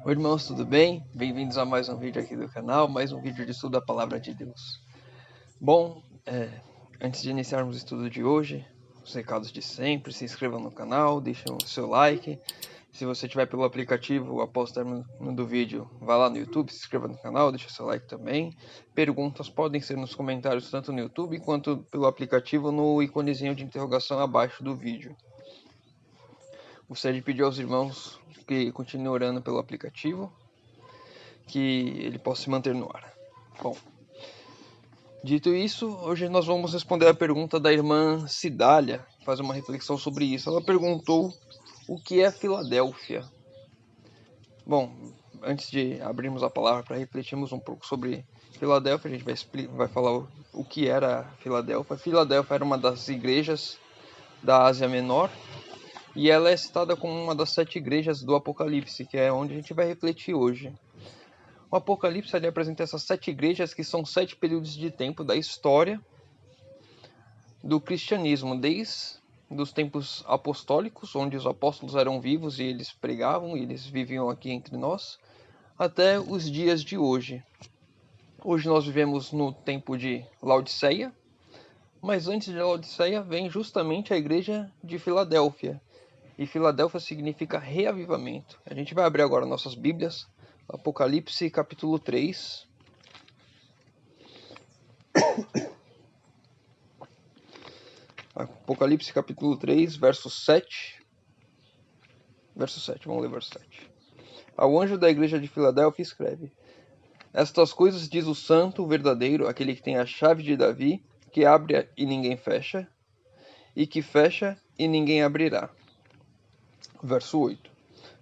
Oi, irmãos, tudo bem? Bem-vindos a mais um vídeo aqui do canal, mais um vídeo de estudo da Palavra de Deus. Bom, antes de iniciarmos o estudo de hoje, os recados de sempre, se inscreva no canal, deixe o seu like. Se você estiver pelo aplicativo, após o término do vídeo, vá lá no YouTube, se inscreva no canal, deixe o seu like também. Perguntas podem ser nos comentários tanto no YouTube quanto pelo aplicativo no íconezinho de interrogação abaixo do vídeo. Gostaria de pedir aos irmãos que continuem orando pelo aplicativo, que ele possa se manter no ar. Bom, dito isso, hoje nós vamos responder a pergunta da irmã Cidália, fazer uma reflexão sobre isso. Ela perguntou o que é Filadélfia. Bom, antes de abrirmos a palavra para refletirmos um pouco sobre Filadélfia, a gente vai falar o que era Filadélfia. Filadélfia era uma das igrejas da Ásia Menor, e ela é citada como uma das 7 igrejas do Apocalipse, que é onde a gente vai refletir hoje. O Apocalipse ali apresenta essas 7 igrejas, que são 7 períodos de tempo da história do cristianismo, desde os tempos apostólicos, onde os apóstolos eram vivos e eles pregavam e eles viviam aqui entre nós, até os dias de hoje. Hoje nós vivemos no tempo de Laodiceia, mas antes de Laodiceia vem justamente a igreja de Filadélfia. E Filadélfia significa reavivamento. A gente vai abrir agora nossas Bíblias, Apocalipse capítulo 3. Apocalipse capítulo 3, verso 7. Verso 7, vamos ler verso 7. Ao anjo da igreja de Filadélfia escreve: Estas coisas diz o santo, o verdadeiro, aquele que tem a chave de Davi, que abre e ninguém fecha, e que fecha e ninguém abrirá. Verso 8.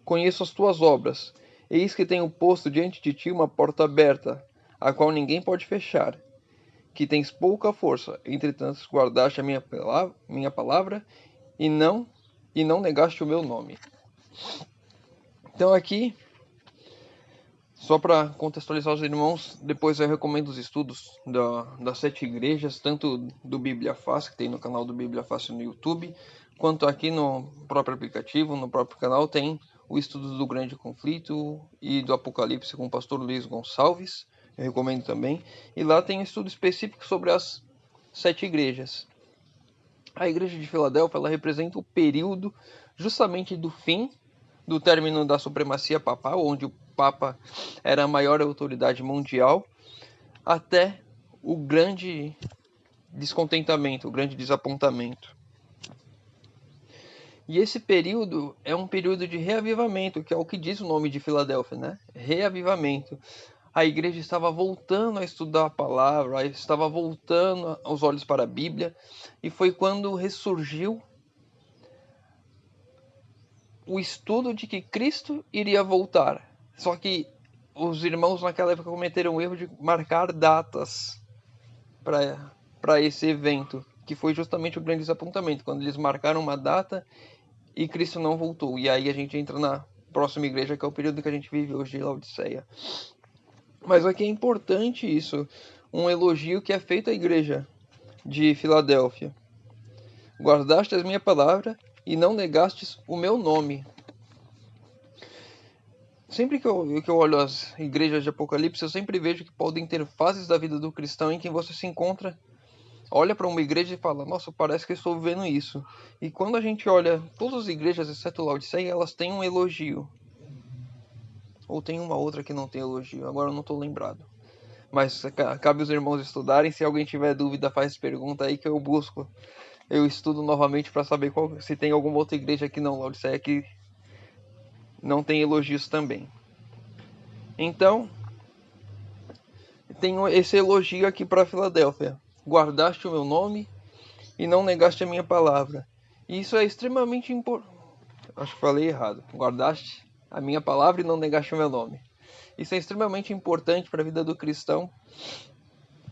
Conheço as tuas obras, eis que tenho posto diante de ti uma porta aberta, a qual ninguém pode fechar, que tens pouca força, entretanto guardaste a minha palavra e não negaste o meu nome. Então aqui, só para contextualizar os irmãos, depois eu recomendo os estudos das 7 igrejas, tanto do Bíblia Fácil, que tem no canal do Bíblia Fácil no YouTube, quanto aqui no próprio aplicativo, no próprio canal, tem o estudo do Grande Conflito e do Apocalipse com o pastor Luiz Gonçalves, eu recomendo também. E lá tem um estudo específico sobre as 7 igrejas. A igreja de Filadélfia, ela representa o período justamente do fim do término da supremacia papal, onde o Papa era a maior autoridade mundial, até o grande descontentamento, o grande desapontamento. E esse período é um período de reavivamento, que é o que diz o nome de Filadélfia, né? Reavivamento. A igreja estava voltando a estudar a palavra, estava voltando os olhos para a Bíblia, e foi quando ressurgiu o estudo de que Cristo iria voltar. Só que os irmãos naquela época cometeram o erro de marcar datas para esse evento, que foi justamente o grande desapontamento, quando eles marcaram uma data e Cristo não voltou. E aí a gente entra na próxima igreja, que é o período que a gente vive hoje, de Laodiceia. Mas aqui é importante isso, um elogio que é feito à igreja de Filadélfia. Guardaste a minha palavra e não negastes o meu nome. Sempre que eu olho as igrejas de Apocalipse, eu sempre vejo que podem ter fases da vida do cristão em que você se encontra, olha para uma igreja e fala: nossa, parece que eu estou vivendo isso. E quando a gente olha todas as igrejas, exceto Laodiceia, elas têm um elogio. Ou tem uma outra que não tem elogio, agora eu não estou lembrado. Mas cabe os irmãos estudarem. Se alguém tiver dúvida, faz pergunta aí que eu busco. Eu estudo novamente para saber se tem alguma outra igreja que não Laodiceia que não tem elogios também. Então, tem esse elogio aqui para Filadélfia: guardaste o meu nome e não negaste a minha palavra. E isso é extremamente importante. Acho que falei errado. Guardaste a minha palavra e não negaste o meu nome. Isso é extremamente importante para a vida do cristão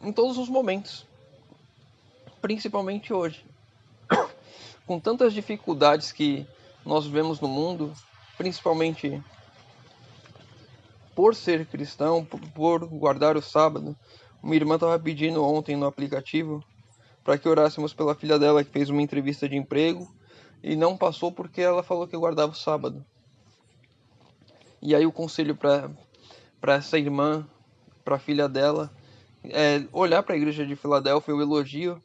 em todos os momentos, principalmente hoje. Com tantas dificuldades que nós vivemos no mundo, principalmente por ser cristão, por guardar o sábado. Uma irmã estava pedindo ontem no aplicativo para que orássemos pela filha dela, que fez uma entrevista de emprego e não passou porque ela falou que guardava o sábado. E aí o conselho para essa irmã, para a filha dela, é olhar para a igreja de Filadélfia, o elogio,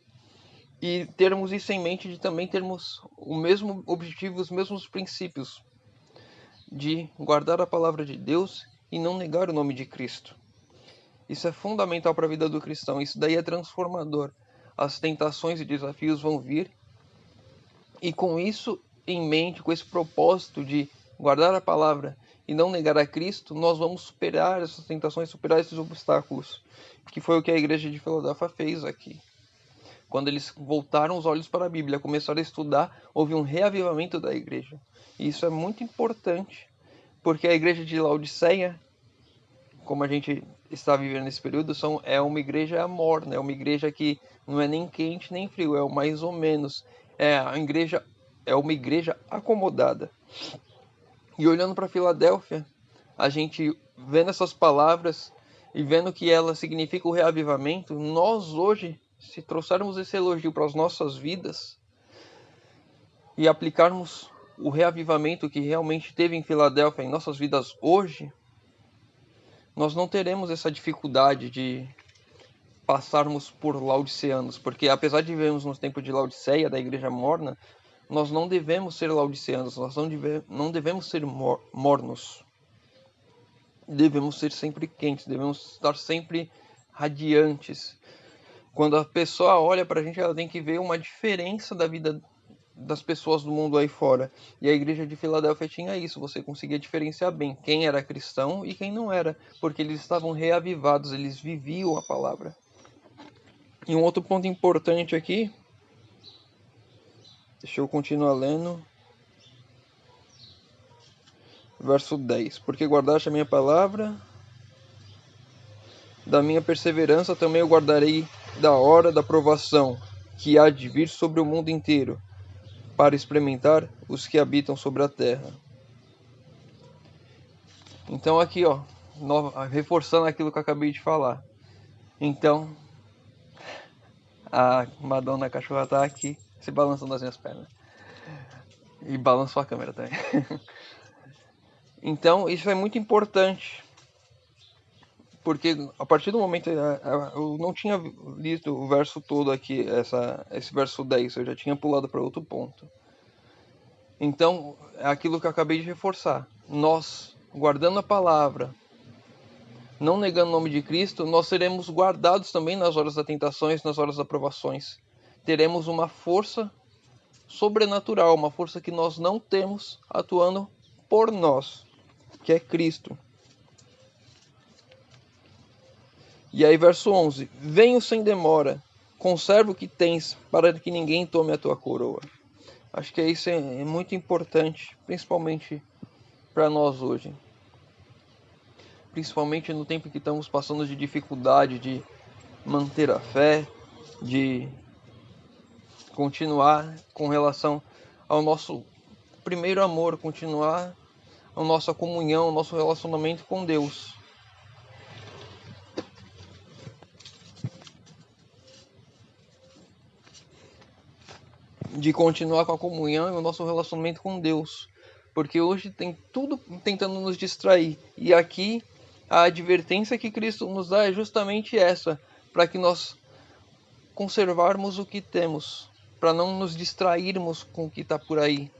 e termos isso em mente de também termos o mesmo objetivo, os mesmos princípios de guardar a palavra de Deus e não negar o nome de Cristo. Isso é fundamental para a vida do cristão, isso daí é transformador. As tentações e desafios vão vir, e com isso em mente, com esse propósito de guardar a palavra e não negar a Cristo, nós vamos superar essas tentações, superar esses obstáculos, que foi o que a igreja de Filadélfia fez aqui. Quando eles voltaram os olhos para a Bíblia, começaram a estudar, houve um reavivamento da igreja. E isso é muito importante, porque a igreja de Laodiceia, como a gente está vivendo nesse período, é uma igreja morna, é uma igreja que não é nem quente nem frio, é o mais ou menos. É uma igreja acomodada. E olhando para Filadélfia, a gente vendo essas palavras e vendo que ela significa o reavivamento, nós hoje, se trouxermos esse elogio para as nossas vidas e aplicarmos o reavivamento que realmente teve em Filadélfia em nossas vidas hoje, nós não teremos essa dificuldade de passarmos por laodiceanos, porque apesar de vivermos no tempo de Laodiceia, da igreja morna, nós não devemos ser laodiceanos, nós não devemos ser mornos. Devemos ser sempre quentes, devemos estar sempre radiantes. Quando a pessoa olha para a gente, ela tem que ver uma diferença da vida das pessoas do mundo aí fora. E a igreja de Filadélfia tinha isso, você conseguia diferenciar bem quem era cristão e quem não era, porque eles estavam reavivados, eles viviam a palavra. E um outro ponto importante aqui, deixa eu continuar lendo, verso 10. Porque guardaste a minha palavra, da minha perseverança também eu guardarei da hora da provação, que há de vir sobre o mundo inteiro, para experimentar os que habitam sobre a terra. Então aqui, ó, reforçando aquilo que eu acabei de falar. Então, a Madonna cachorra tá aqui, se balançando nas minhas pernas. E balançou a câmera também. Então, isso é muito importante. Porque a partir do momento, eu não tinha lido o verso todo aqui, esse verso 10, eu já tinha pulado para outro ponto. Então, é aquilo que eu acabei de reforçar. Nós, guardando a palavra, não negando o nome de Cristo, nós seremos guardados também nas horas das tentações, nas horas das provações. Teremos uma força sobrenatural, uma força que nós não temos atuando por nós, que é Cristo. E aí, verso 11: Venho sem demora, conserva o que tens, para que ninguém tome a tua coroa. Acho que isso é muito importante, principalmente para nós hoje. Principalmente no tempo que estamos passando de dificuldade de manter a fé, de continuar com relação ao nosso primeiro amor, continuar a nossa comunhão, o nosso relacionamento com Deus. De continuar com a comunhão e o nosso relacionamento com Deus. Porque hoje tem tudo tentando nos distrair. E aqui a advertência que Cristo nos dá é justamente essa, para que nós conservarmos o que temos, para não nos distrairmos com o que está por aí.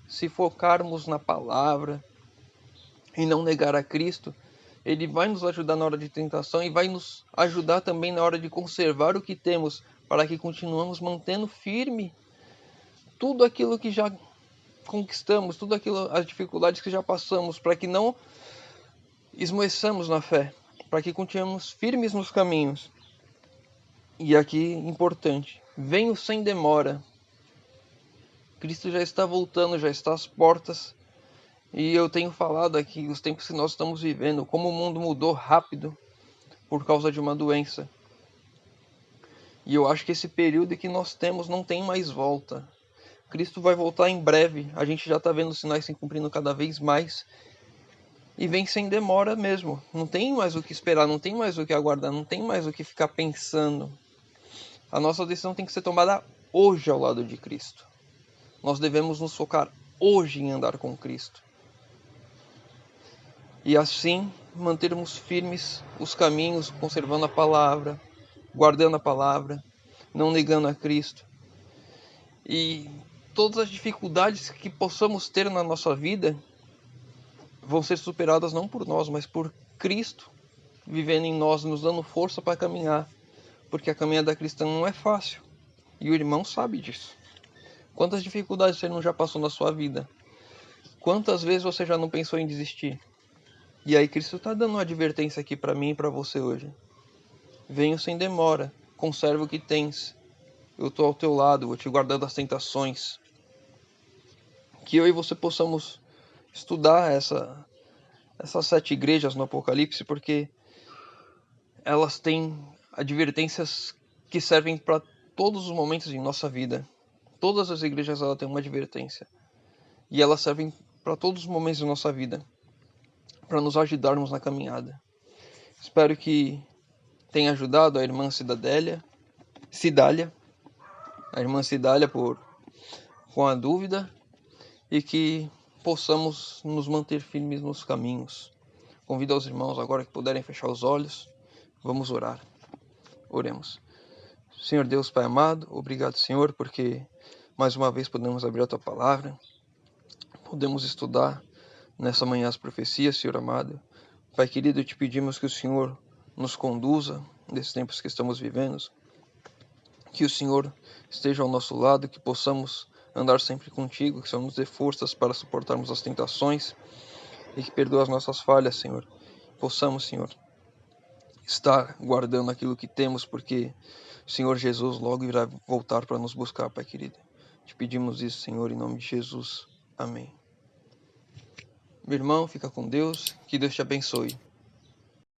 Se focarmos na palavra e não negar a Cristo, Ele vai nos ajudar na hora de tentação e vai nos ajudar também na hora de conservar o que temos, para que continuemos mantendo firme tudo aquilo que já conquistamos, tudo aquilo, as dificuldades que já passamos, para que não esmoeçamos na fé, para que continuemos firmes nos caminhos. E aqui, importante, venho sem demora. Cristo já está voltando, já está às portas. E eu tenho falado aqui os tempos que nós estamos vivendo, como o mundo mudou rápido por causa de uma doença. E eu acho que esse período que nós temos não tem mais volta. Cristo vai voltar em breve. A gente já está vendo os sinais se cumprindo cada vez mais. E vem sem demora mesmo. Não tem mais o que esperar, não tem mais o que aguardar, não tem mais o que ficar pensando. A nossa decisão tem que ser tomada hoje ao lado de Cristo. Nós devemos nos focar hoje em andar com Cristo. e assim mantermos firmes os caminhos, conservando a palavra, guardando a palavra, não negando a Cristo. E todas as dificuldades que possamos ter na nossa vida vão ser superadas não por nós, mas por Cristo vivendo em nós, nos dando força para caminhar, porque a caminhada cristã não é fácil, e o irmão sabe disso. Quantas dificuldades você não já passou na sua vida? Quantas vezes você já não pensou em desistir? E aí Cristo está dando uma advertência aqui para mim e para você hoje. Venho sem demora, conserva o que tens. Eu estou ao teu lado, vou te guardar das tentações. Que eu e você possamos estudar essas 7 igrejas no Apocalipse, porque elas têm advertências que servem para todos os momentos em nossa vida. Todas as igrejas têm uma advertência. E elas servem para todos os momentos de nossa vida, para nos ajudarmos na caminhada. Espero que tenha ajudado a irmã Cidália, a irmã Cidália com a dúvida, e que possamos nos manter firmes nos caminhos. Convido aos irmãos agora que puderem fechar os olhos. Vamos orar. Oremos. Senhor Deus, Pai amado, obrigado, Senhor, porque mais uma vez podemos abrir a Tua palavra, podemos estudar nessa manhã as profecias, Senhor amado. Pai querido, te pedimos que o Senhor nos conduza nesses tempos que estamos vivendo, que o Senhor esteja ao nosso lado, que possamos andar sempre contigo, que o Senhor nos dê forças para suportarmos as tentações e que perdoe as nossas falhas, Senhor. Possamos, Senhor, estar guardando aquilo que temos, porque o Senhor Jesus logo irá voltar para nos buscar, Pai querido. Te pedimos isso, Senhor, em nome de Jesus. Amém. Meu irmão, fica com Deus. Que Deus te abençoe.